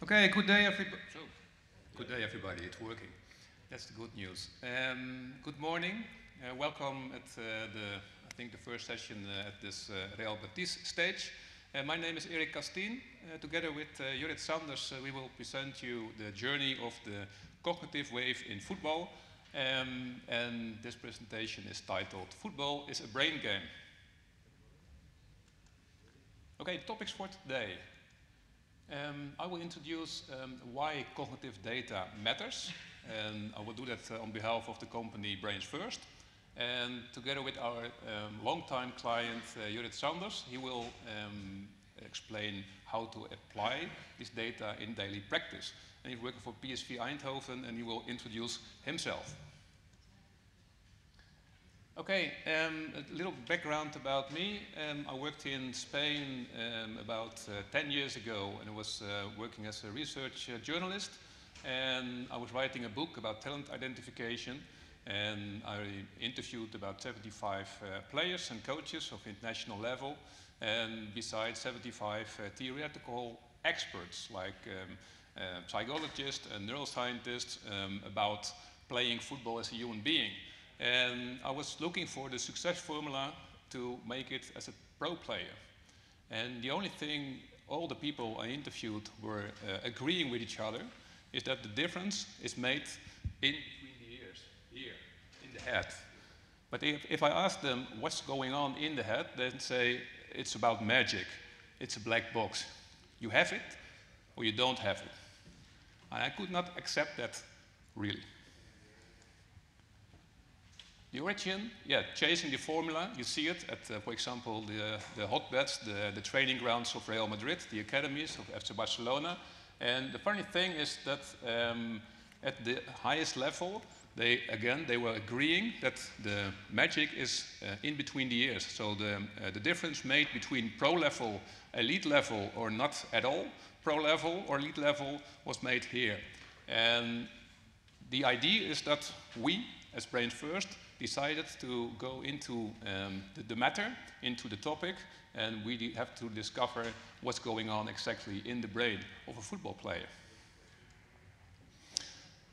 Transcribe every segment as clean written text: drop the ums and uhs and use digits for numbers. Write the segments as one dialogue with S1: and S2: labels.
S1: Okay, good day, everybody. Good day, everybody. It's working. That's the good news. Good morning. Welcome at I think the first session at this Real Betis stage. My name is Erik Castien. Together with Judith Sanders, we will present you the journey of the cognitive wave in football. And this presentation is titled "Football is a Brain Game." Okay, topics for today. I will introduce why cognitive data matters, and I will do that on behalf of the company Brainsfirst. And together with our longtime client Judith Sanders, he will explain how to apply this data in daily practice. And he's working for PSV Eindhoven, and he will introduce himself. Okay, a little background about me. I worked in Spain about 10 years ago, and I was working as a research journalist. And I was writing a book about talent identification, and I interviewed about 75 players and coaches of international level, and besides 75 theoretical experts like psychologists and neuroscientists about playing football as a human being. And I was looking for the success formula to make it as a pro player. And the only thing all the people I interviewed were agreeing with each other is that the difference is made in between the ears, here, in the head. But if I ask them what's going on in the head, they'd say it's about magic. It's a black box. You have it or you don't have it. And I could not accept that, really. The origin, chasing the formula, you see it at, for example, the hotbeds, the training grounds of Real Madrid, the academies of FC Barcelona. And the funny thing is that at the highest level, they were agreeing that the magic is in between the ears. So the difference made between pro level, elite level, or not at all pro level or elite level was made here. And the idea is that we, as Brainsfirst, decided to go into the matter, into the topic, and we have to discover what's going on exactly in the brain of a football player.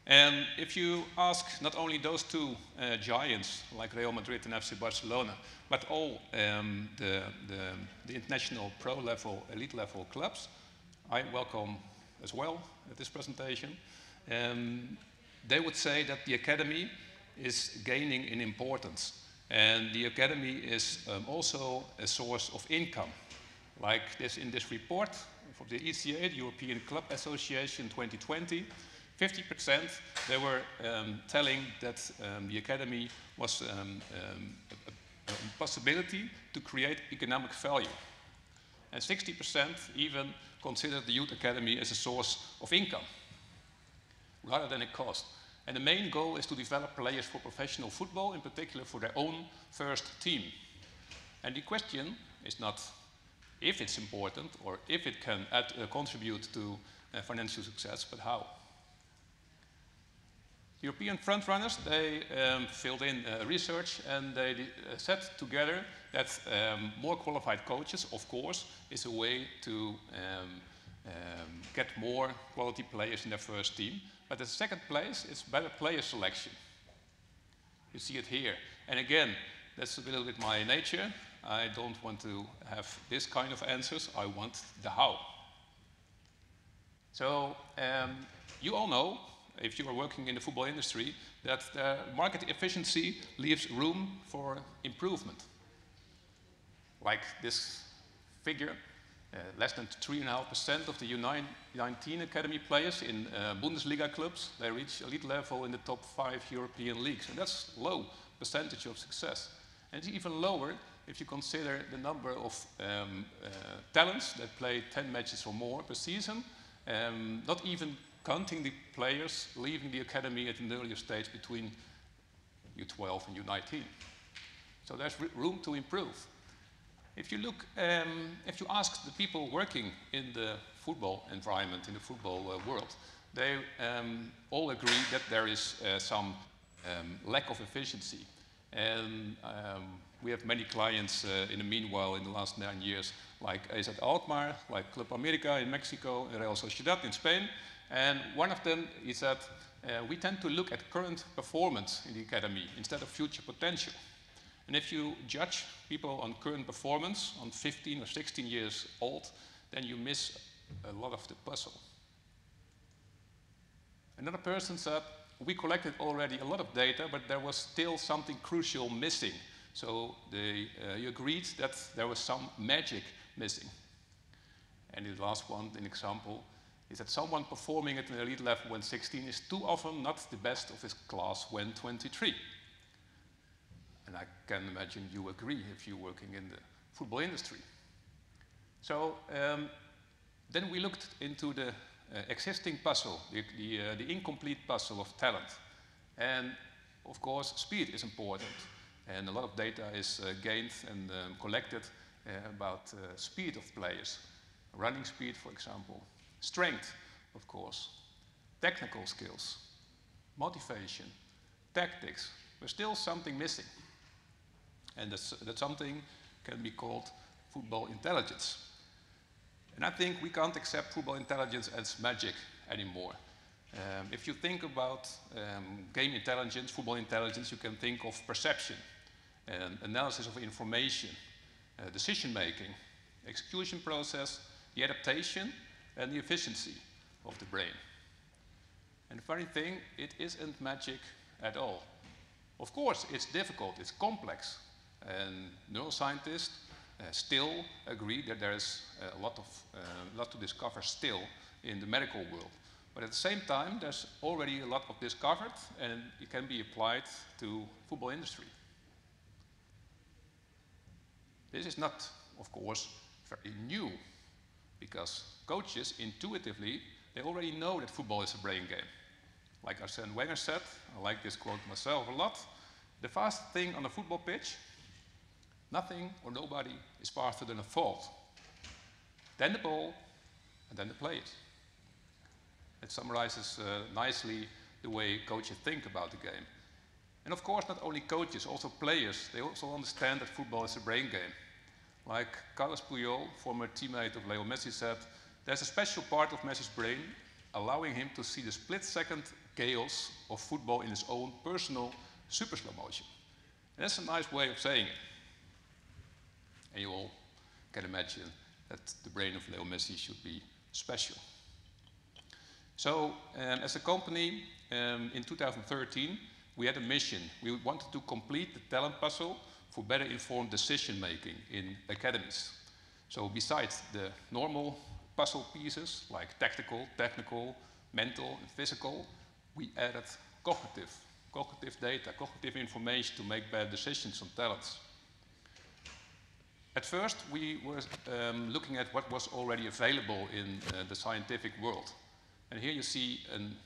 S1: And if you ask not only those two giants, like Real Madrid and FC Barcelona, but all the international pro level, elite level clubs, I welcome as well at this presentation, they would say that the academy is gaining in importance. And the academy is also a source of income. Like this in this report from the ECA, the European Club Association 2020, 50% they were telling that the academy was a possibility to create economic value. And 60% even considered the youth academy as a source of income, rather than a cost. And the main goal is to develop players for professional football, in particular for their own first team. And the question is not if it's important or if it can contribute to financial success, but how. European frontrunners, they filled in research, and they said together that more qualified coaches, of course, is a way to get more quality players in their first team. But the second place is better player selection. You see it here. And again, that's a little bit my nature. I don't want to have this kind of answers. I want the how. So you all know, if you are working in the football industry, that market efficiency leaves room for improvement. Like this figure. Less than 3.5% of the U19 academy players in Bundesliga clubs, they reach elite level in the top 5 European leagues. And that's low percentage of success. And it's even lower if you consider the number of talents that play 10 matches or more per season, not even counting the players leaving the academy at an earlier stage between U12 and U19. So there's room to improve. If you look, if you ask the people working in the football environment, in the football world, they all agree that there is some lack of efficiency. And we have many clients in the meanwhile, in the last 9 years, like AZ Alkmaar, like Club America in Mexico, and Real Sociedad in Spain. And one of them, he said, we tend to look at current performance in the academy instead of future potential. And if you judge people on current performance, on 15 or 16 years old, then you miss a lot of the puzzle. Another person said, we collected already a lot of data, but there was still something crucial missing. So you agreed that there was some magic missing. And the last one, an example, is that someone performing at an elite level when 16 is too often not the best of his class when 23. And I can imagine you agree if you're working in the football industry. So then we looked into the existing puzzle, the incomplete puzzle of talent. And of course, speed is important. And a lot of data is gained and collected about speed of players. Running speed, for example. Strength, of course. Technical skills. Motivation. Tactics. There's still something missing. And that something can be called football intelligence. And I think we can't accept football intelligence as magic anymore. If you think about game intelligence, football intelligence, you can think of perception, and analysis of information, decision making, execution process, the adaptation, and the efficiency of the brain. And the funny thing, it isn't magic at all. Of course, it's difficult, it's complex, and neuroscientists still agree that there is a lot to discover still in the medical world. But at the same time, there's already a lot of discovered, and it can be applied to football industry. This is not, of course, very new, because coaches intuitively, they already know that football is a brain game. Like Arsene Wenger said, I like this quote myself a lot, the fastest thing on a football pitch, nothing or nobody is faster than a thought. Then the ball, and then the players. It summarizes nicely the way coaches think about the game. And of course, not only coaches, also players, they also understand that football is a brain game. Like Carlos Puyol, former teammate of Leo Messi, said, there's a special part of Messi's brain allowing him to see the split-second chaos of football in his own personal super slow motion. And that's a nice way of saying it. And you all can imagine that the brain of Leo Messi should be special. So, as a company, in 2013, we had a mission. We wanted to complete the talent puzzle for better informed decision making in academies. So besides the normal puzzle pieces, like tactical, technical, mental, and physical, we added cognitive data, cognitive information to make better decisions on talents. At first, we were looking at what was already available in the scientific world. And here you see an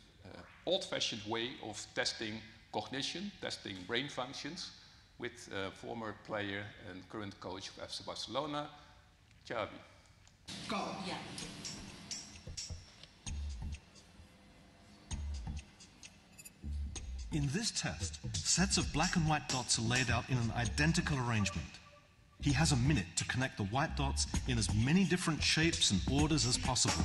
S1: old-fashioned way of testing cognition, testing brain functions, with former player and current coach of FC Barcelona, Xavi.
S2: Go. Yeah.
S3: In this test, sets of black and white dots are laid out in an identical arrangement. He has a minute to connect the white dots in as many different shapes and orders as possible.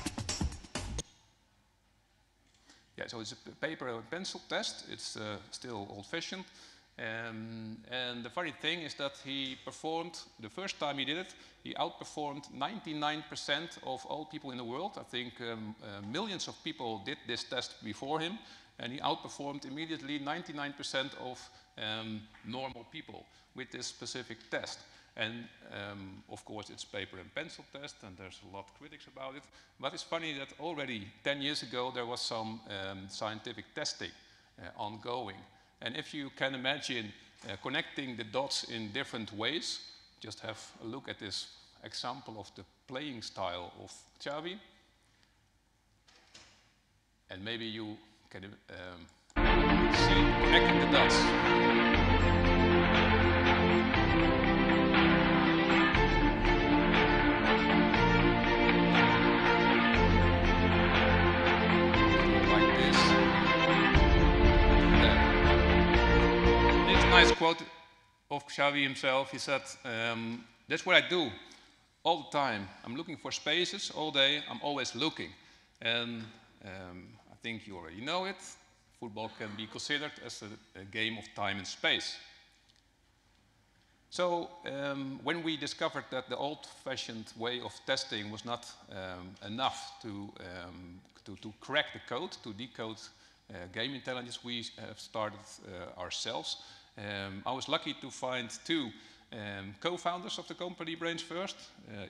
S1: Yeah, so it's a paper and pencil test. It's still old-fashioned. And the funny thing is that he performed, the first time he did it, he outperformed 99% of all people in the world. I think millions of people did this test before him, and he outperformed immediately 99% of normal people with this specific test. And of course it's paper and pencil test, and there's a lot of critics about it. But it's funny that already 10 years ago there was some scientific testing ongoing. And if you can imagine connecting the dots in different ways, just have a look at this example of the playing style of Xavi. And maybe you can see connecting the dots. Nice quote of Xavi himself. He said, that's what I do. all the time. I'm looking for spaces all day. I'm always looking. And I think you already know it. Football can be considered as a game of time and space. So when we discovered that the old-fashioned way of testing was not enough to crack the code, to decode game intelligence, we have started ourselves. I was lucky to find two co-founders of the company Brainsfirst,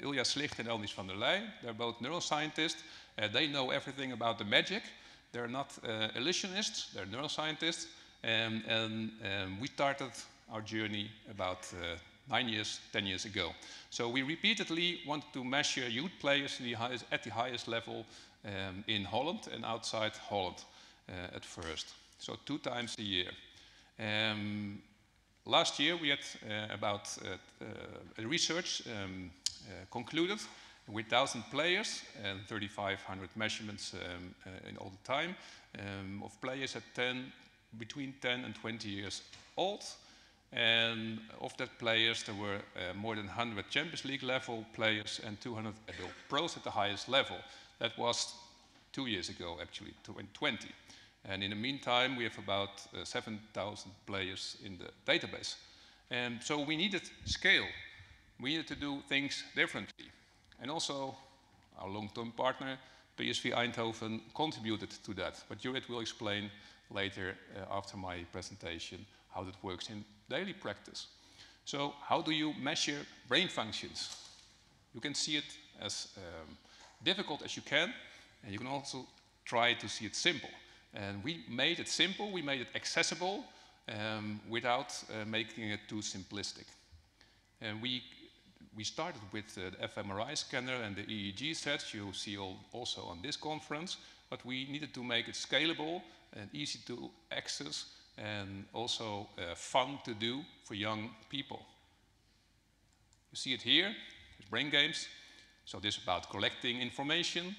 S1: Ilja Slicht and Elnis van der Leij. They're both neuroscientists. They know everything about the magic. They're not illusionists, they're neuroscientists. And we started our journey about 10 years ago. So we repeatedly wanted to measure youth players at the highest level in Holland and outside Holland at first. So 2 times a year. Last year we had about research concluded with 1,000 players and 3,500 measurements in all the time of players at between 10 and 20 years old. And of that players, there were more than 100 Champions League level players and 200 adult pros at the highest level. That was 2 years ago, actually, 2020. And in the meantime, we have about 7,000 players in the database. And so we needed scale. We needed to do things differently. And also, our long-term partner, PSV Eindhoven, contributed to that. But Judith will explain later after my presentation how that works in daily practice. So how do you measure brain functions? You can see it as difficult as you can, and you can also try to see it simple. And we made it simple, we made it accessible, without making it too simplistic. And we started with the fMRI scanner and the EEG sets you see also on this conference, but we needed to make it scalable and easy to access and also fun to do for young people. You see it here, it's brain games. So this is about collecting information.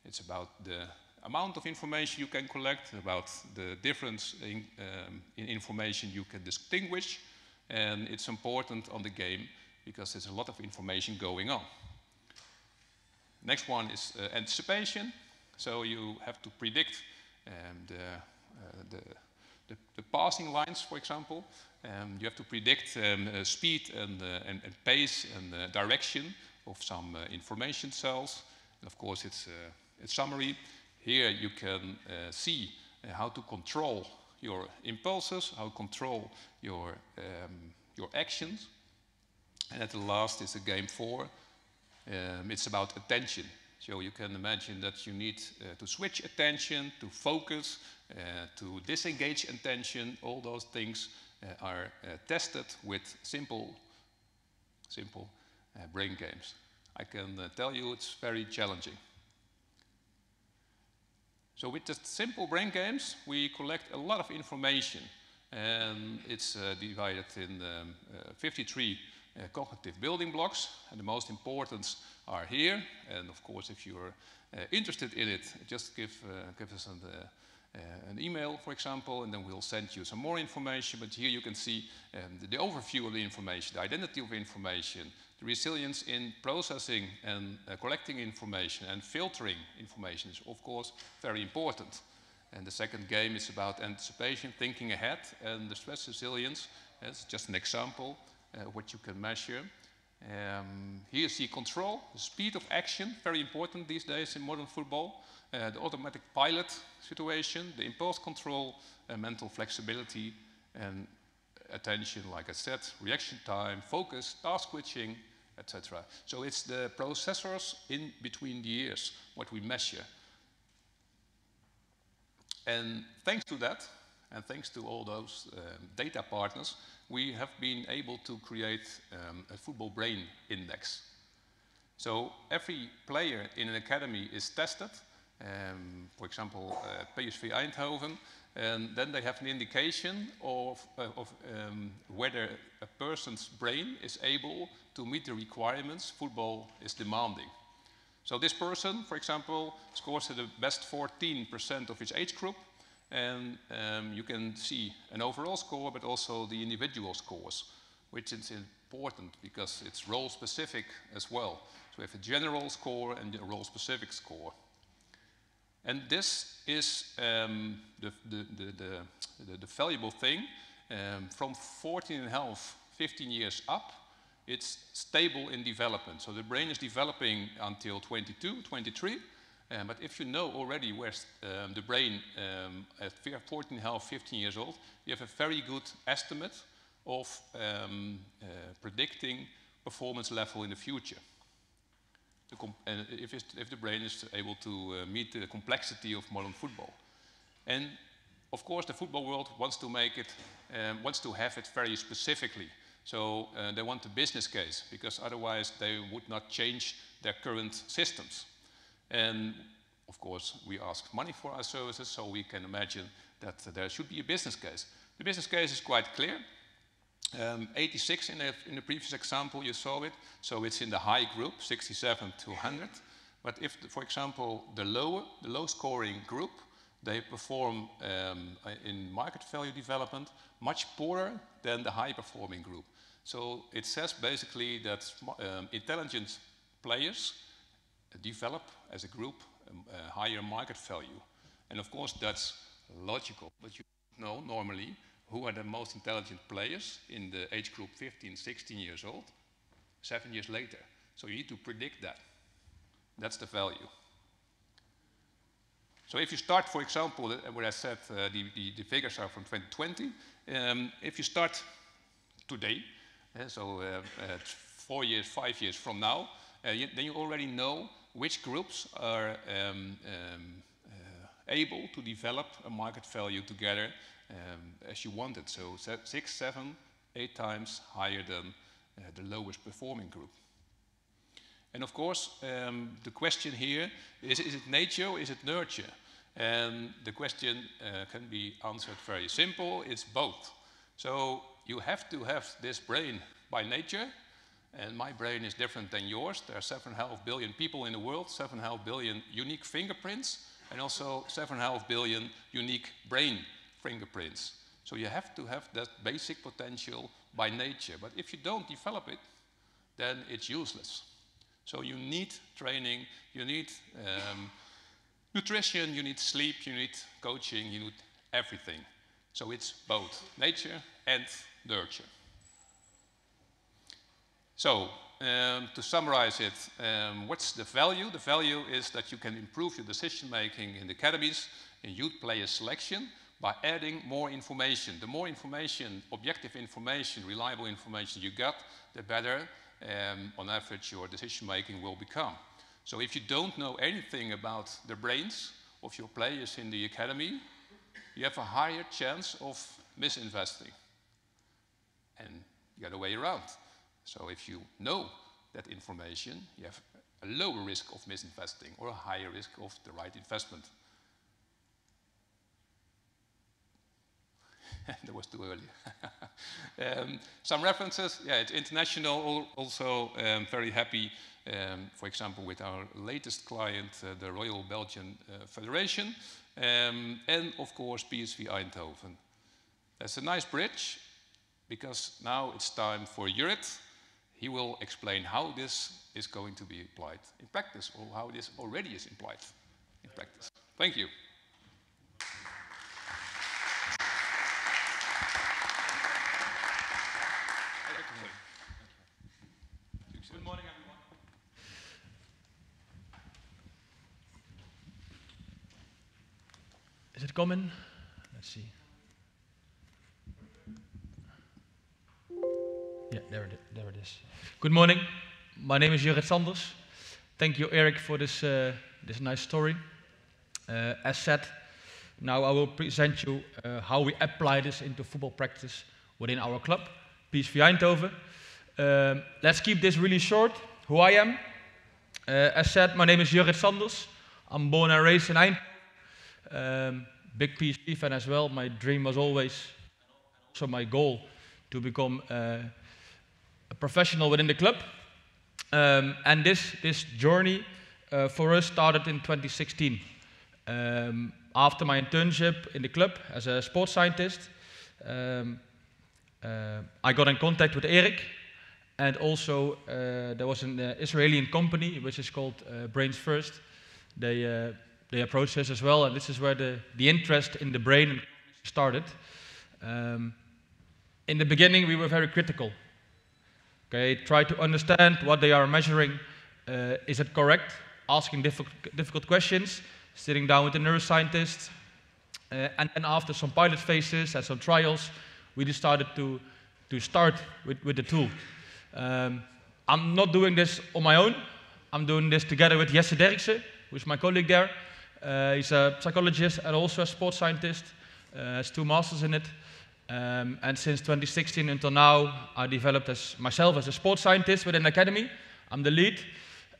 S1: It's about the amount of information you can collect, about the difference in information you can distinguish. And it's important on the game because there's a lot of information going on. Next one is anticipation. So you have to predict the passing lines, for example. You have to predict speed and pace and direction of some information cells. And of course, it's summary. Here you can see how to control your impulses, how to control your actions. And at the last is a game 4. It's about attention. So you can imagine that you need to switch attention, to focus, to disengage attention. All those things are tested with simple brain games. I can tell you it's very challenging. So with just simple brain games, we collect a lot of information. And it's divided in 53 cognitive building blocks. And the most important are here. And of course, if you're interested in it, just give us an email, for example, and then we'll send you some more information. But here you can see the overview of the information, the identity of information, the resilience in processing and collecting information and filtering information is, of course, very important. And the second game is about anticipation, thinking ahead, and the stress resilience. That's just an example of what you can measure. Here you see control, the speed of action, very important these days in modern football. The automatic pilot situation, the impulse control, mental flexibility, and attention, like I said, reaction time, focus, task switching, etc. So it's the processors in between the ears, what we measure. And thanks to that, and thanks to all those data partners, we have been able to create a football brain index. So every player in an academy is tested, for example, PSV Eindhoven, and then they have an indication of whether a person's brain is able to meet the requirements football is demanding. So this person, for example, scores at the best 14% of his age group, and you can see an overall score, but also the individual scores. which is important because it's role-specific as well. So we have a general score and a role-specific score. And this is the valuable thing. From 14.5, 15 years up, it's stable in development. So the brain is developing until 22, 23. But if you know already where the brain at 14.5, 15 years old, you have a very good estimate of predicting performance level in the future. If the brain is able to meet the complexity of modern football. And of course the football world wants to make it, wants to have it very specifically. So they want a business case, because otherwise they would not change their current systems. And of course we ask money for our services, so we can imagine that there should be a business case. The business case is quite clear. 86 in the previous example, you saw it. So it's in the high group, 67 to 100. But if, for example, the low scoring group, they perform in market value development much poorer than the high performing group. So it says basically that intelligent players develop as a group a higher market value. And of course that's logical, but you know normally who are the most intelligent players in the age group 15, 16 years old, 7 years later. So you need to predict that. That's the value. So if you start, for example, where I said the figures are from 2020, if you start today, so 4 years, 5 years from now, then you already know which groups are able to develop a market value together as you want it. So 6, 7, 8 times higher than the lowest performing group. And of course, the question here is it nature or is it nurture? And the question can be answered very simple. It's both. So you have to have this brain by nature, and my brain is different than yours. There are 7.5 billion people in the world, 7.5 billion unique fingerprints, and also 7.5 billion unique brain fingerprints. So you have to have that basic potential by nature. But if you don't develop it, then it's useless. So you need training, you need nutrition, you need sleep, you need coaching, you need everything. So it's both nature and nurture. So to summarize it, what's the value? The value is that you can improve your decision making in the academies, in youth player selection, by adding more information. The more information, objective information, reliable information you got, the better on average your decision making will become. So if you don't know anything about the brains of your players in the academy, you have a higher chance of misinvesting. And the other way around. So if you know that information, you have a lower risk of misinvesting or a higher risk of the right investment. That was too early. Some references, yeah, it's international, also very happy, for example, with our latest client, the Royal Belgian Federation, and of course PSV Eindhoven. That's a nice bridge, because now it's time for Jurrit. He will explain how this is going to be applied in practice, or how this already is applied in practice. Thank you.
S2: Good morning, everyone. Is it coming? Let's see. Yeah, there it is. Good morning. My name is Jurrit Sanders. Thank you, Eric, for this nice story. As said, now I will present you how we apply this into football practice within our club, PSV Eindhoven. Let's keep this really short. Who I am? As said, my name is Jurrit Sanders. I'm born and raised in Eindhoven. Big PSV fan as well. My dream was always, also my goal, to become a professional within the club. And this journey for us started in 2016. After my internship in the club as a sports scientist, I got in contact with Erik, and also there was an Israeli company which is called Brainsfirst. They approached us as well, and this is where the interest in the brain started. In the beginning, we were very critical. Okay, try to understand what they are measuring. Is it correct? Asking difficult questions, sitting down with the neuroscientists, and then after some pilot phases and some trials, we decided to start with the tool. I'm not doing this on my own. I'm doing this together with Jesse Derksen, who is my colleague there. He's a psychologist and also a sports scientist. Has 2 masters in it. And since 2016 until now, I developed myself as a sports scientist within the academy. I'm the lead.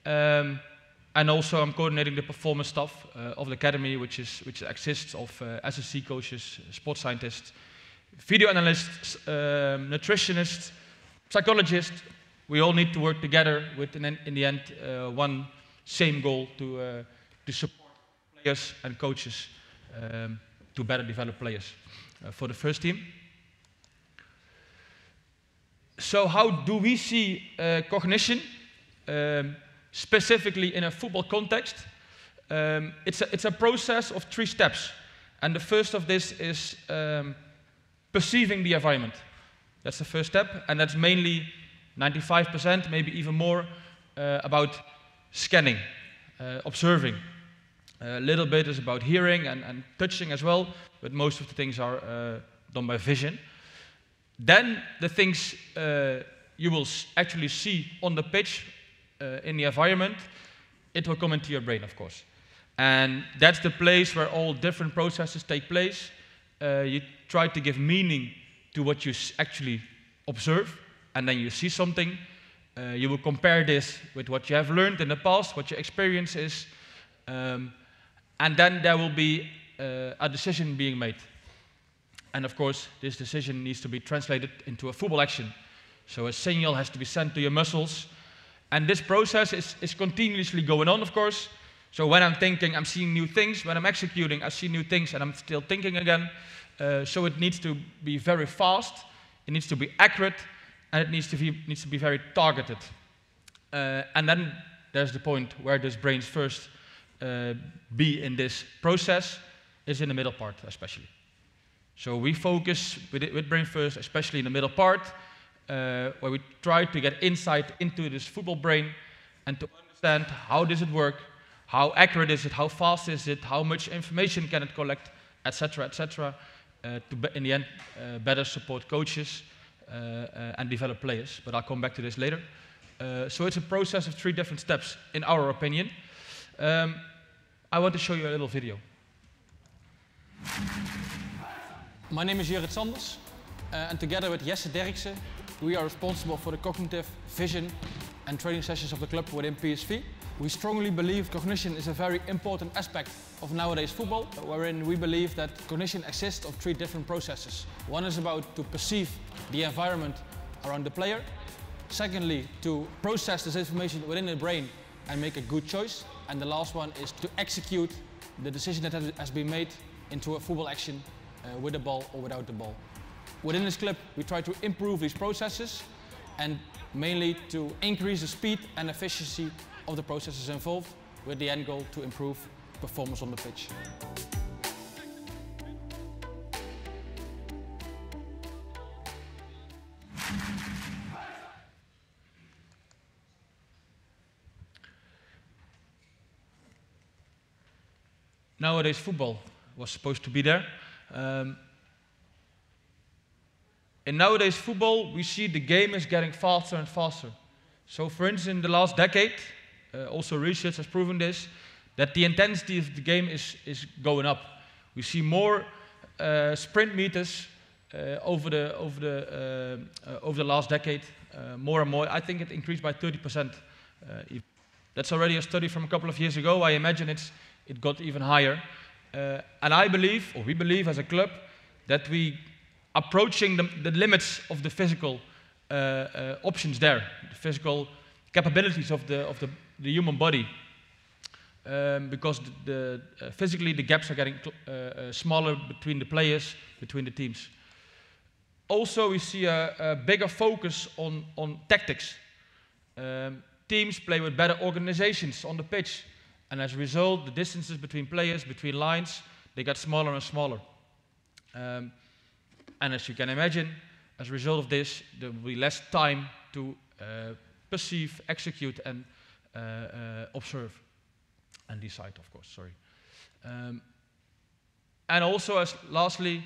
S2: And also I'm coordinating the performance stuff of the academy, which consists of SSC coaches, sports scientists, video analysts, nutritionists, psychologists. We all need to work together with, in the end, one same goal to support players and coaches to better develop players for the first team. So how do we see cognition, specifically in a football context? It's a process of 3 steps. And the first of this is perceiving the environment. That's the first step, and that's mainly 95%, maybe even more, about scanning, observing. A little bit is about hearing and touching as well, but most of the things are done by vision. Then the things you will actually see on the pitch, in the environment, it will come into your brain, of course. And that's the place where all different processes take place. You try to give meaning to what you actually observe, and then you see something. You will compare this with what you have learned in the past, what your experience is, and then there will be a decision being made. And of course, this decision needs to be translated into a football action. So a signal has to be sent to your muscles, and this process is continuously going on, of course. So when I'm thinking, I'm seeing new things. When I'm executing, I see new things, and I'm still thinking again. So it needs to be very fast, it needs to be accurate, and it needs to be very targeted. And then there's the point where does Brainsfirst be in this process, is in the middle part especially. So we focus with Brainsfirst, especially in the middle part, where we try to get insight into this football brain and to understand how does it work, how accurate is it, how fast is it, how much information can it collect, etc., etc., to in the end better support coaches and develop players. But I'll come back to this later. So it's a process of 3 different steps, in our opinion. I want to show you a little video.
S4: My name is Jurrit Sanders, and together with Jesse Derksen, we are responsible for the cognitive, vision and training sessions of the club within PSV. We strongly believe cognition is a very important aspect of nowadays football, wherein we believe that cognition exists of 3 different processes. One is about to perceive the environment around the player. Secondly, to process this information within the brain and make a good choice. And the last one is to execute the decision that has been made into a football action with the ball or without the ball. Within this club, we try to improve these processes and mainly to increase the speed and efficiency of the processes involved, with the end goal to improve performance on the pitch.
S2: Nowadays football was supposed to be there. In nowadays football, we see the game is getting faster and faster. So for instance, in the last decade, also research has proven this, that the intensity of the game is going up. We see more sprint meters over the last decade, more and more. I think it increased by 30%. That's already a study from a couple of years ago. I imagine it got even higher. And I believe, or we believe as a club, that we approaching the limits of the physical options there, the physical capabilities of the human body, because physically the gaps are getting smaller between the players, between the teams. Also, we see a bigger focus on tactics. Teams play with better organizations on the pitch, and as a result, the distances between players, between lines, they get smaller and smaller. And as you can imagine, as a result of this, there will be less time to perceive, execute, and observe, and decide, of course, sorry. And also, lastly,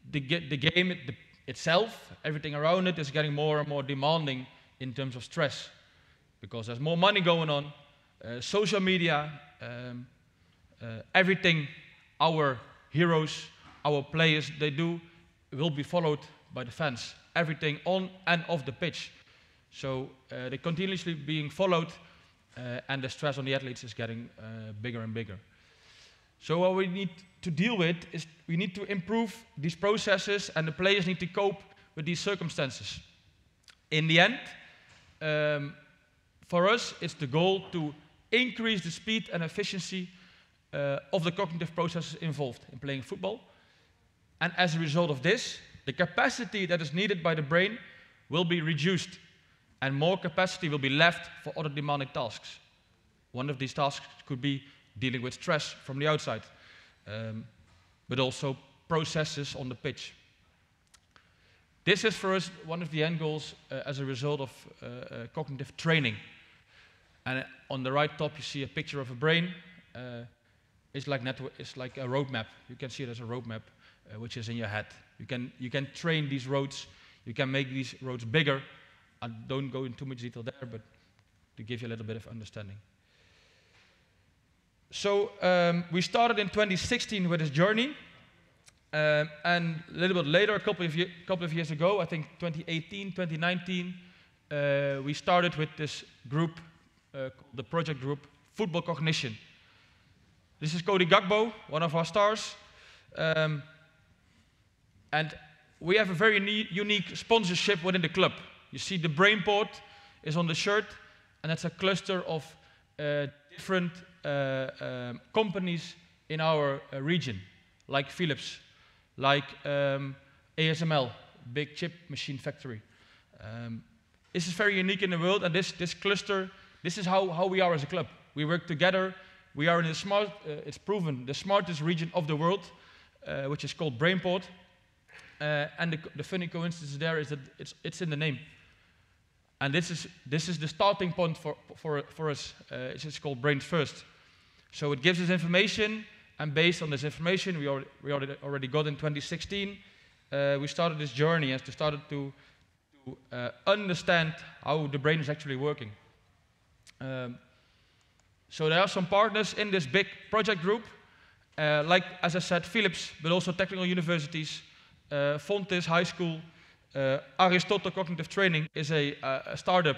S2: the game itself, everything around it is getting more and more demanding in terms of stress, because there's more money going on, social media, everything our heroes, our players, they do will be followed by the fans. Everything on and off the pitch. So they're continuously being followed, and the stress on the athletes is getting bigger and bigger. So what we need to deal with is we need to improve these processes, and the players need to cope with these circumstances. In the end, for us, it's the goal to increase the speed and efficiency of the cognitive processes involved in playing football. And as a result of this, the capacity that is needed by the brain will be reduced, and more capacity will be left for other demanding tasks. One of these tasks could be dealing with stress from the outside, but also processes on the pitch. This is for us one of the end goals as a result of cognitive training. And on the right top you see a picture of a brain. It's like a roadmap. You can see it as a roadmap which is in your head. You can train these roads. You can make these roads bigger. I don't go into too much detail there, but to give you a little bit of understanding. So we started in 2016 with this journey, and a little bit later, a couple of years ago, I think 2018, 2019, we started with this group, the project group Football Cognition. This is Cody Gagbo, one of our stars, and we have a very unique sponsorship within the club. You see the Brainport is on the shirt, and that's a cluster of different companies in our region, like Philips, like ASML, big chip machine factory. This is very unique in the world, and this cluster, this is how we are as a club. We work together. We are in it's proven, the smartest region of the world, which is called Brainport. And the funny coincidence there is that it's in the name. And this is the starting point for us. It's called Brainsfirst. So it gives us information, and based on this information we already got in 2016, we started this journey and started to understand how the brain is actually working. So there are some partners in this big project group, like, as I said, Philips, but also technical universities, Fontes High School, Aristotle Cognitive Training is a startup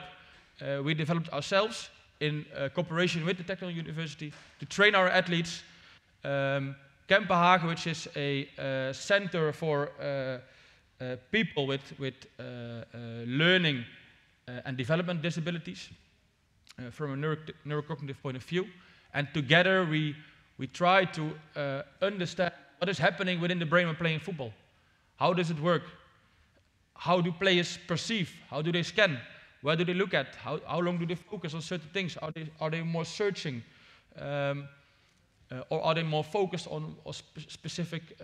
S2: we developed ourselves in cooperation with the technical university to train our athletes. Kempenhagen, which is a center for people with learning and development disabilities from a neurocognitive point of view. And together we try to understand what is happening within the brain when playing football. How does it work? How do players perceive? How do they scan? Where do they look at? How long do they focus on certain things? Are they more searching? Or are they more focused on specific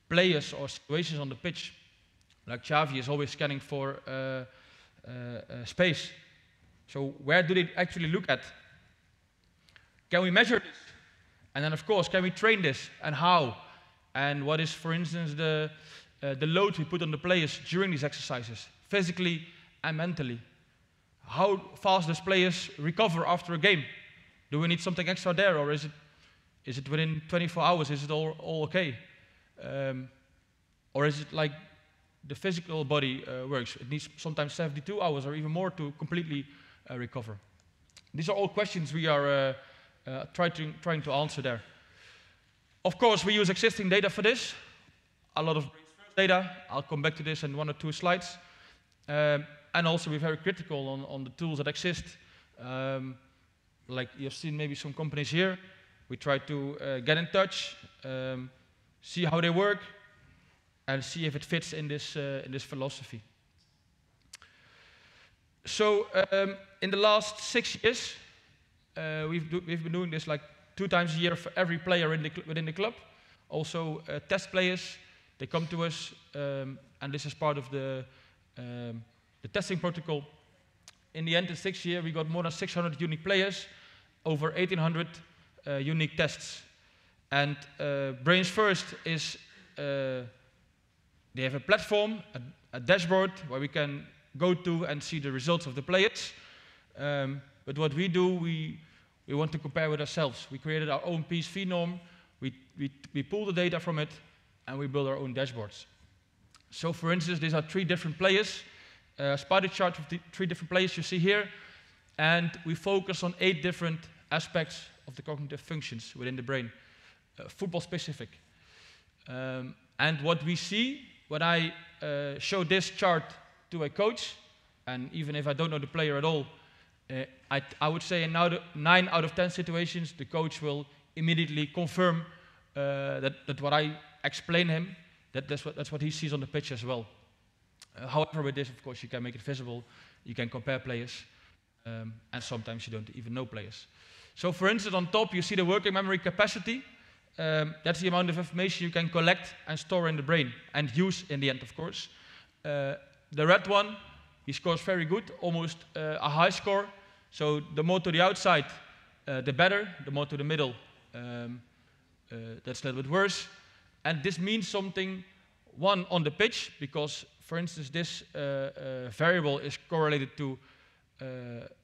S2: players or situations on the pitch? Like Xavi is always scanning for space. So where do they actually look at? Can we measure this? And then, of course, can we train this? And how? And what is, for instance, the load we put on the players during these exercises, physically and mentally? How fast does players recover after a game? Do we need something extra there, or is it within 24 hours? Is it all okay? Or is it like the physical body works? It needs sometimes 72 hours or even more to completely recover. These are all questions we are trying to answer there. Of course, we use existing data for this. A lot of data. I'll come back to this in 1 or 2 slides. And also, we're very critical on the tools that exist. Like you've seen maybe some companies here. We try to get in touch, see how they work. and see if it fits in this philosophy. So in the last 6 years, we've been doing this like 2 times a year for every player within the club. Also test players, they come to us, and this is part of the testing protocol. In the end, in 6 years, we got more than 600 unique players, over 1,800 unique tests. And Brainsfirst is, they have a platform, a dashboard, where we can go to and see the results of the players. But what we do, we want to compare with ourselves. We created our own PSV norm, we pull the data from it, and we build our own dashboards. So for instance, these are 3 different players, spider chart of the 3 different players you see here, and we focus on 8 different aspects of the cognitive functions within the brain, football specific. And what we see, when I show this chart to a coach, and even if I don't know the player at all, I would say in 9 out of 10 situations, the coach will immediately confirm that what I explain him, that's what he sees on the pitch as well. However, with this, of course, you can make it visible, you can compare players, and sometimes you don't even know players. So for instance, on top, you see the working memory capacity. That's the amount of information you can collect and store in the brain, and use in the end, of course. The red one, he scores very good, almost a high score. So the more to the outside, the better. The more to the middle, that's a little bit worse. And this means something, one, on the pitch, because, for instance, this variable is correlated to,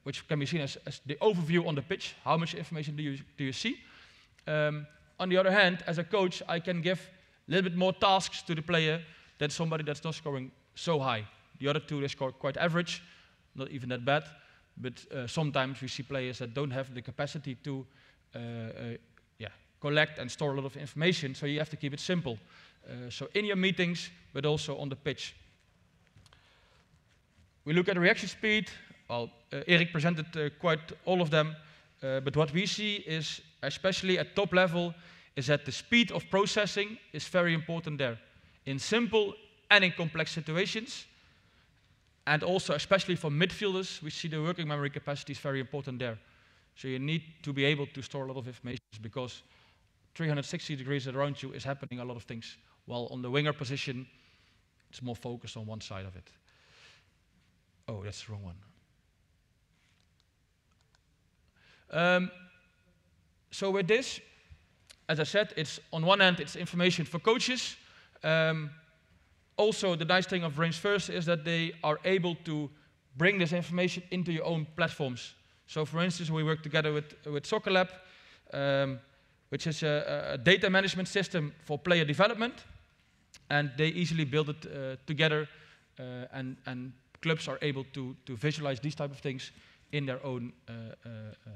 S2: which can be seen as the overview on the pitch. How much information do you see? On the other hand, as a coach, I can give a little bit more tasks to the player than somebody that's not scoring so high. The other 2, they score quite average, not even that bad. But sometimes we see players that don't have the capacity to collect and store a lot of information, so you have to keep it simple. So in your meetings, but also on the pitch. We look at reaction speed. Well, Erik presented quite all of them, but what we see is, especially at top level, is that the speed of processing is very important there, in simple and in complex situations. And also, especially for midfielders, we see the working memory capacity is very important there. So you need to be able to store a lot of information, because 360 degrees around you is happening a lot of things, while on the winger position, it's more focused on one side of it. Oh, that's the wrong one. So with this, as I said, it's on one hand, it's information for coaches. Also, the nice thing of Brainsfirst is that they are able to bring this information into your own platforms. So for instance, we work together with Soccer Lab, which is a data management system for player development. And they easily build it together, and clubs are able to visualize these type of things in their own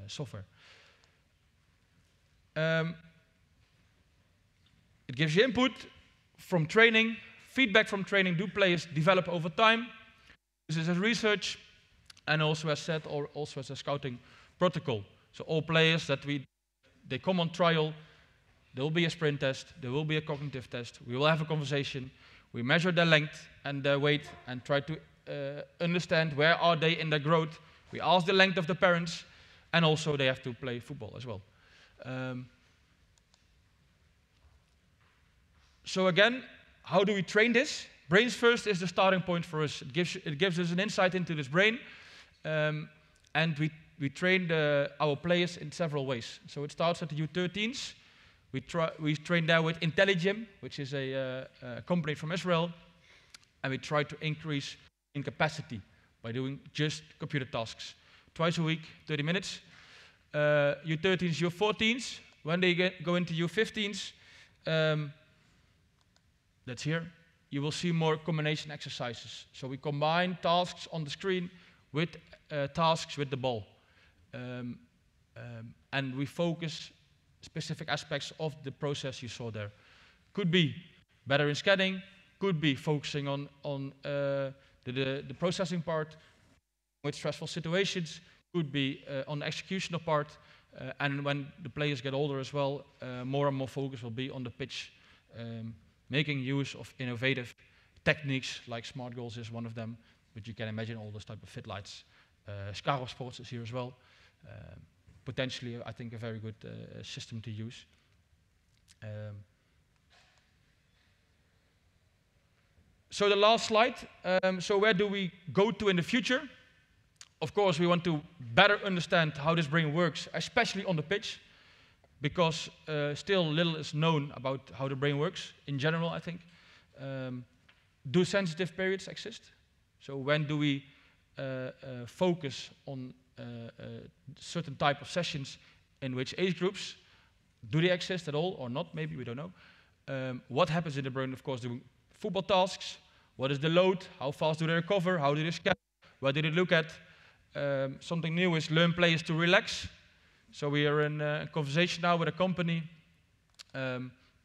S2: software. It gives you input from training, feedback from training. Do players develop over time? This is a research, and also as said, or also as a scouting protocol. So all players they come on trial, there will be a sprint test, there will be a cognitive test, we will have a conversation, we measure their length and their weight and try to understand where are they in their growth. We ask the length of the parents, and also they have to play football as well. So again, how do we train this? Brainsfirst is the starting point for us. It gives us an insight into this brain, and we train our players in several ways. So it starts at the U13s. We train there with Intelligim, which is a company from Israel, and we try to increase in capacity by doing just computer tasks. Twice a week, 30 minutes. U13s, U14s, when they go into U15s, that's here, you will see more combination exercises. So we combine tasks on the screen with tasks with the ball. And we focus specific aspects of the process you saw there. Could be better in scanning, could be focusing on the processing part with stressful situations, could be on the executional part, and when the players get older as well, more and more focus will be on the pitch making use of innovative techniques like smart goals is one of them, but you can imagine all those type of fit lights. Scarab Sports is here as well. Potentially, I think, a very good system to use. So the last slide. So where do we go to in the future? Of course, we want to better understand how this brain works, especially on the pitch, because still little is known about how the brain works in general, I think. Do sensitive periods exist? So when do we focus on certain type of sessions in which age groups? Do they exist at all or not? Maybe, we don't know. What happens in the brain, of course, doing football tasks? What is the load? How fast do they recover? How do they scan? What do they look at? Something new is learn players to relax. So we are in a conversation now with a company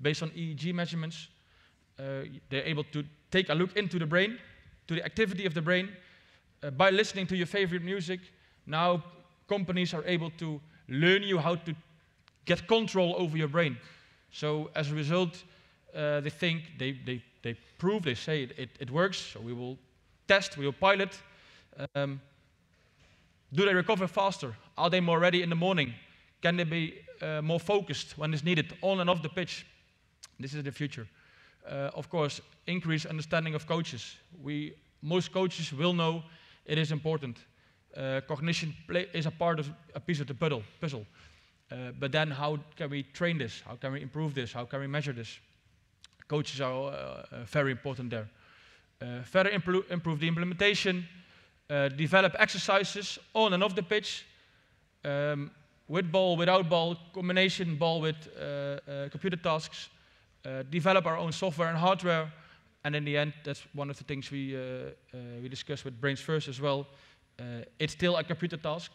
S2: based on EEG measurements. They're able to take a look into the brain, to the activity of the brain, by listening to your favorite music. Now companies are able to learn you how to get control over your brain. So as a result, they think, they prove, they say it works, so we will test, we will pilot. Do they recover faster? Are they more ready in the morning? Can they be more focused when it's needed, on and off the pitch? This is the future. Of course, increased understanding of coaches. Most coaches will know it is important. Cognition is a piece of the puzzle. But then how can we train this? How can we improve this? How can we measure this? Coaches are very important there. Further improve the implementation, develop exercises on and off the pitch, with ball, without ball, combination ball with computer tasks, develop our own software and hardware, and in the end, that's one of the things we discussed with Brainsfirst as well. It's still a computer task,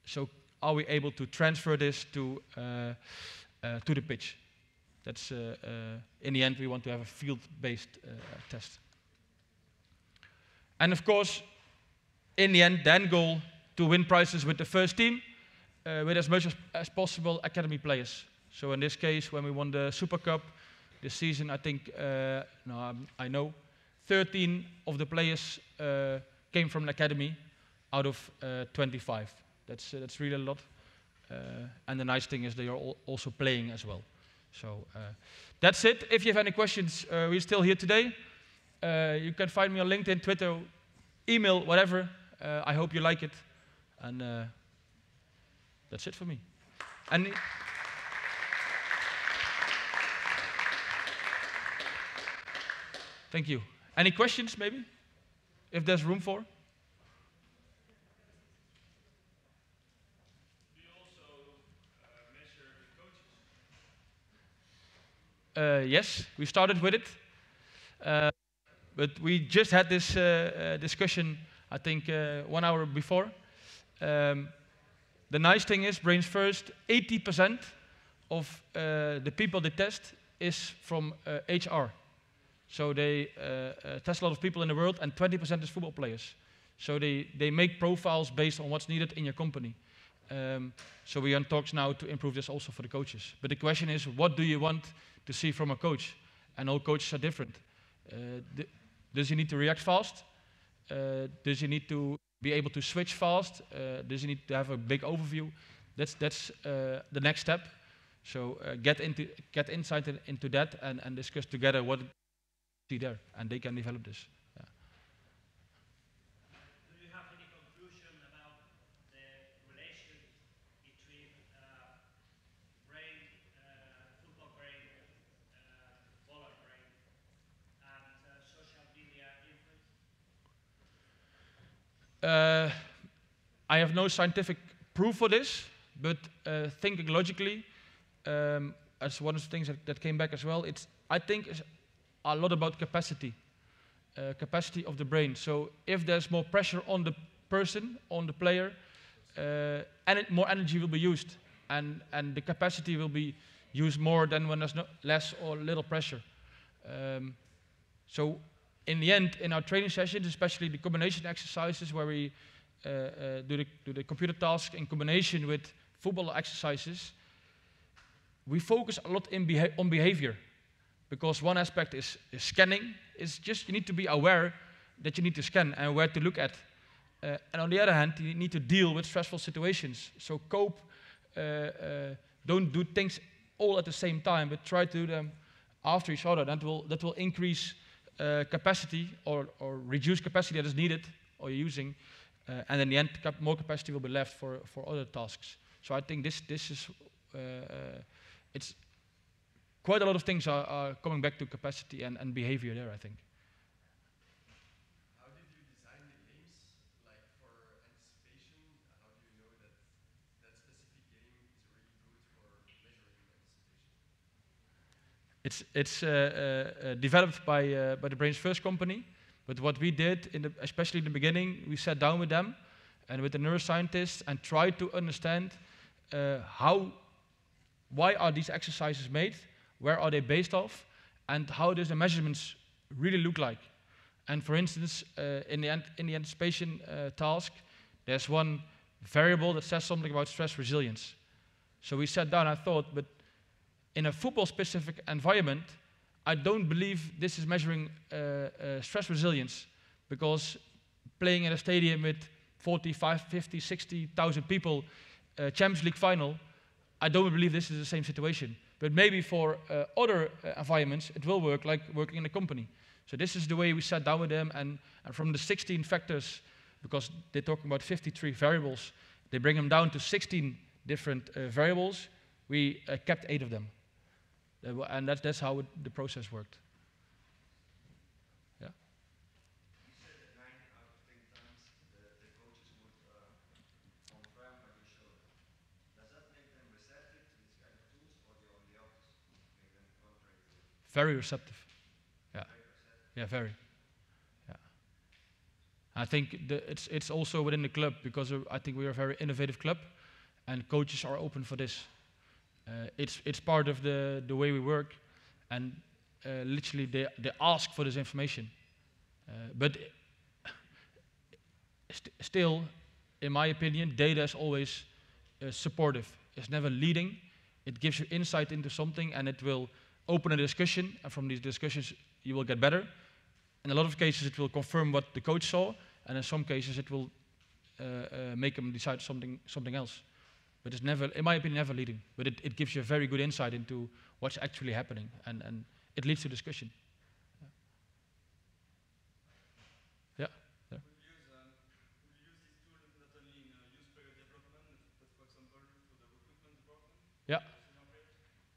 S2: so are we able to transfer this to the pitch? That's in the end, we want to have a field-based test. And of course, in the end, the end goal to win prizes with the first team, with as much as possible academy players. So in this case, when we won the Super Cup this season, I think, I know 13 of the players came from an academy out of 25. That's really a lot. And the nice thing is they are also playing as well. So that's it. If you have any questions, we're still here today. You can find me on LinkedIn, Twitter, email, whatever. I hope you like it. And that's it for me. And thank you. Any questions, maybe? If there's room for? Yes, we started with it, but we just had this discussion, I think, 1 hour before. The nice thing is, Brainsfirst, 80% of the people they test is from HR. So they test a lot of people in the world, and 20% is football players. So they make profiles based on what's needed in your company. So we are in talks now to improve this also for the coaches. But the question is, what do you want to see from a coach? And all coaches are different. Does he need to react fast? Does he need to be able to switch fast? Does he need to have a big overview? That's the next step. So get insight into that and discuss together what see there, and they can develop this. Yeah.
S5: Do you have any conclusion about the relation between brain, football brain, baller brain, and social media influence?
S2: I have no scientific proof for this, but thinking logically, as one of the things that came back as well, I think it's a lot about capacity of the brain. So if there's more pressure on the person, on the player, more energy will be used, and the capacity will be used more than when there's less or little pressure. So in the end, in our training sessions, especially the combination exercises where we do the computer task in combination with football exercises, we focus a lot on behavior. because one aspect is scanning. It's just you need to be aware that you need to scan and where to look at. And on the other hand, you need to deal with stressful situations. So cope, don't do things all at the same time, but try to do them after each other. That will increase capacity or reduce capacity that is needed or you're using. And in the end, more capacity will be left for other tasks. So I think this is, it's quite a lot of things are coming back to capacity and behavior there, I think.
S6: How did you design the games, like for anticipation? How do you know that that specific game is really good for measuring anticipation?
S2: It's developed by the Brainsfirst company. But what we did, especially in the beginning, we sat down with them and with the neuroscientists and tried to understand why are these exercises made, where are they based off, and how does the measurements really look like. And for instance, in the anticipation task, there's one variable that says something about stress resilience. So we sat down and I thought, but in a football-specific environment, I don't believe this is measuring stress resilience, because playing in a stadium with 45, 50, 60,000 people, Champions League final, I don't believe this is the same situation. But maybe for other environments, it will work like working in a company. So this is the way we sat down with them, and from the 16 factors, because they're talking about 53 variables, they bring them down to 16 different variables. We kept 8 of them. And that's how the process worked. Yeah.
S7: You said that 9 out of 10 times the coaches would confirm what you showed them. Does that make them receptive to this kind of tools, or the opposite, make them contrary to it?
S2: Very receptive. Yeah.
S7: Very receptive?
S2: Yeah, very. Yeah. I think it's also within the club, because I think we are a very innovative club, and coaches are open for this. It's part of the way we work, and literally they ask for this information. But still, in my opinion, data is always supportive. It's never leading. It gives you insight into something, and it will open a discussion, and from these discussions you will get better. In a lot of cases it will confirm what the coach saw, and in some cases it will make them decide something else. But it's never, in my opinion, never leading. But it gives you a very good insight into what's actually happening, and it leads to discussion. Yeah. Yeah.
S8: Would you use this tool not only in youth player development, but for example for the recruitment department?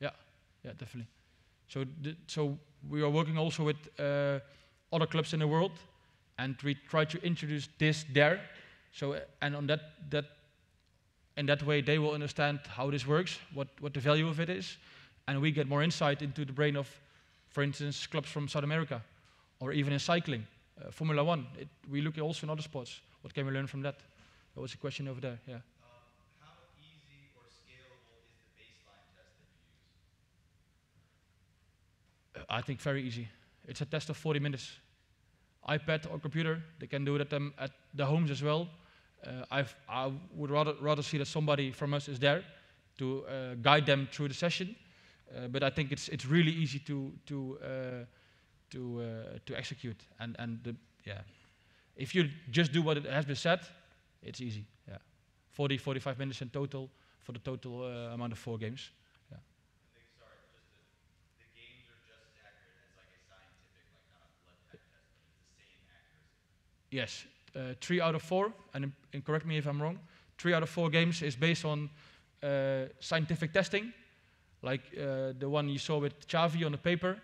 S2: Yeah. Yeah, definitely. So we are working also with other clubs in the world, and we try to introduce this there. So and on in that way, they will understand how this works, what the value of it is, and we get more insight into the brain of, for instance, clubs from South America, or even in cycling, Formula One. We look also in other sports. What can we learn from that? That was a question over there. Yeah.
S7: How easy or scalable is the baseline test that you use?
S2: I think very easy. It's a test of 40 minutes. iPad or computer, they can do it at the homes as well. I would rather see that somebody from us is there to guide them through the session, but I think it's really easy to execute. If you just do what it has been said, it's easy. Yeah, 45 minutes in total for the total amount of 4 games. Yeah.
S7: Sorry, just the games are just as accurate as like a scientific, like not a blood type test, but it's the same accuracy.
S2: Yes. 3 out of 4, and correct me if I'm wrong, 3 out of 4 games is based on scientific testing, like the one you saw with Xavi on the paper,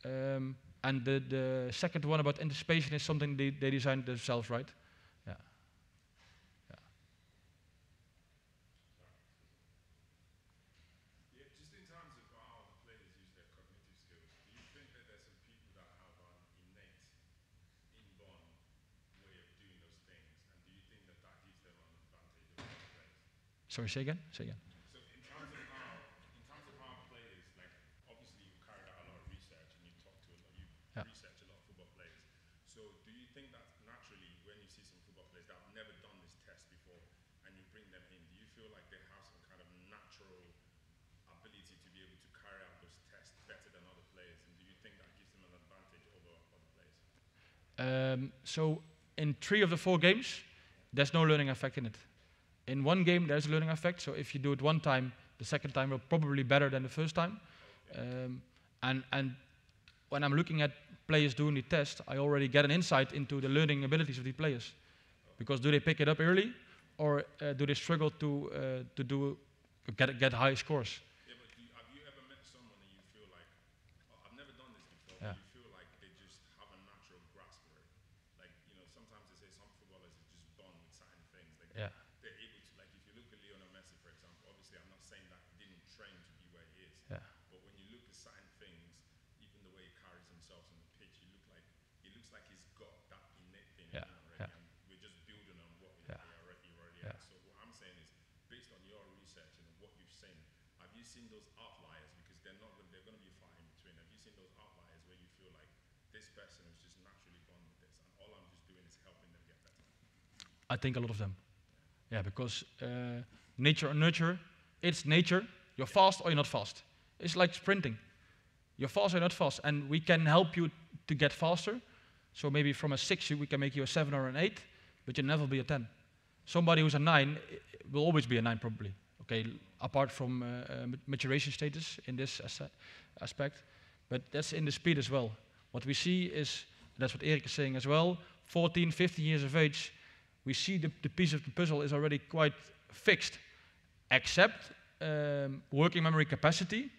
S2: and the second one about anticipation is something they designed themselves, right? Yeah.
S9: Yeah, just in terms of how the players use their cognitive skills, do you think that there's some people that have an innate, inborn way of doing those things, and do you think that gives them an advantage over other players?
S2: Sorry, say again? Say again.
S9: So in terms of how players, like obviously you carried out a lot of research and you talked to a lot, you research a lot of football players. So do you think that naturally when you see some football players that have never done this test before and you bring them in, do you feel like they have some kind of natural ability to be able to carry out those tests better than other players? And do you
S2: So in 3 of the 4 games, there's no learning effect in it. In 1 game, there's a learning effect. So if you do it 1 time, the second time will probably be better than the first time. And when I'm looking at players doing the test, I already get an insight into the learning abilities of the players. Because do they pick it up early, or do they struggle to get high scores?
S9: Yeah, but have you ever met someone and you feel like, oh, I've never done this before, but you feel like they just have a natural grasp for it? Like, you know, sometimes they say some footballers are just born with certain things. Like, they're able to, like, if you look at Lionel Messi, for example, obviously I'm not saying that he didn't train to be where he is, but when you look at certain things, even the way he carries himself on the pitch, he looks like he's got that innate thing in him already, and we're just building on what he already has. So what I'm saying is, based on your research and what you've seen, have you seen those outliers? Because they're going to be far in between. Have you seen those outliers where you feel like this person is just naturally born with this, and all I'm just doing is helping them get better?
S2: I think a lot of them. Yeah, because nature or nurture, it's nature. You're fast or you're not fast. It's like sprinting. You're fast or you're not fast, and we can help you to get faster. So maybe from a 6 we can make you a 7 or an 8, but you'll never be a 10. Somebody who's a 9 will always be a 9 probably. Okay, apart from maturation status in this aspect, but that's in the speed as well. What we see is, that's what Erik is saying as well, 14, 15 years of age, we see the piece of the puzzle is already quite fixed, except working memory capacity,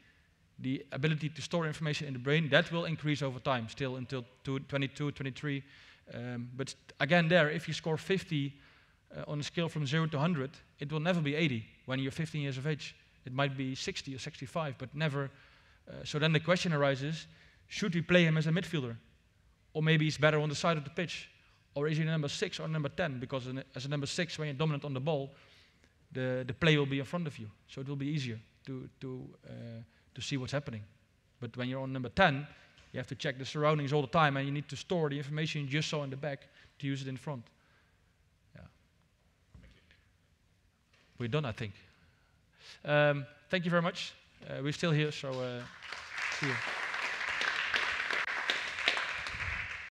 S2: the ability to store information in the brain, that will increase over time, still until 22, 23. But again there, if you score 50 on a scale from 0 to 100, it will never be 80 when you're 15 years of age. It might be 60 or 65, but never. So then the question arises, should we play him as a midfielder? Or maybe he's better on the side of the pitch? Or is he number 6 or number 10? Because as a number 6, when you're dominant on the ball, the play will be in front of you. So it will be easier to see what's happening. But when you're on number 10, you have to check the surroundings all the time, and you need to store the information you just saw in the back to use it in front. Yeah. We're done, I think. Thank you very much. We're still here, so see you.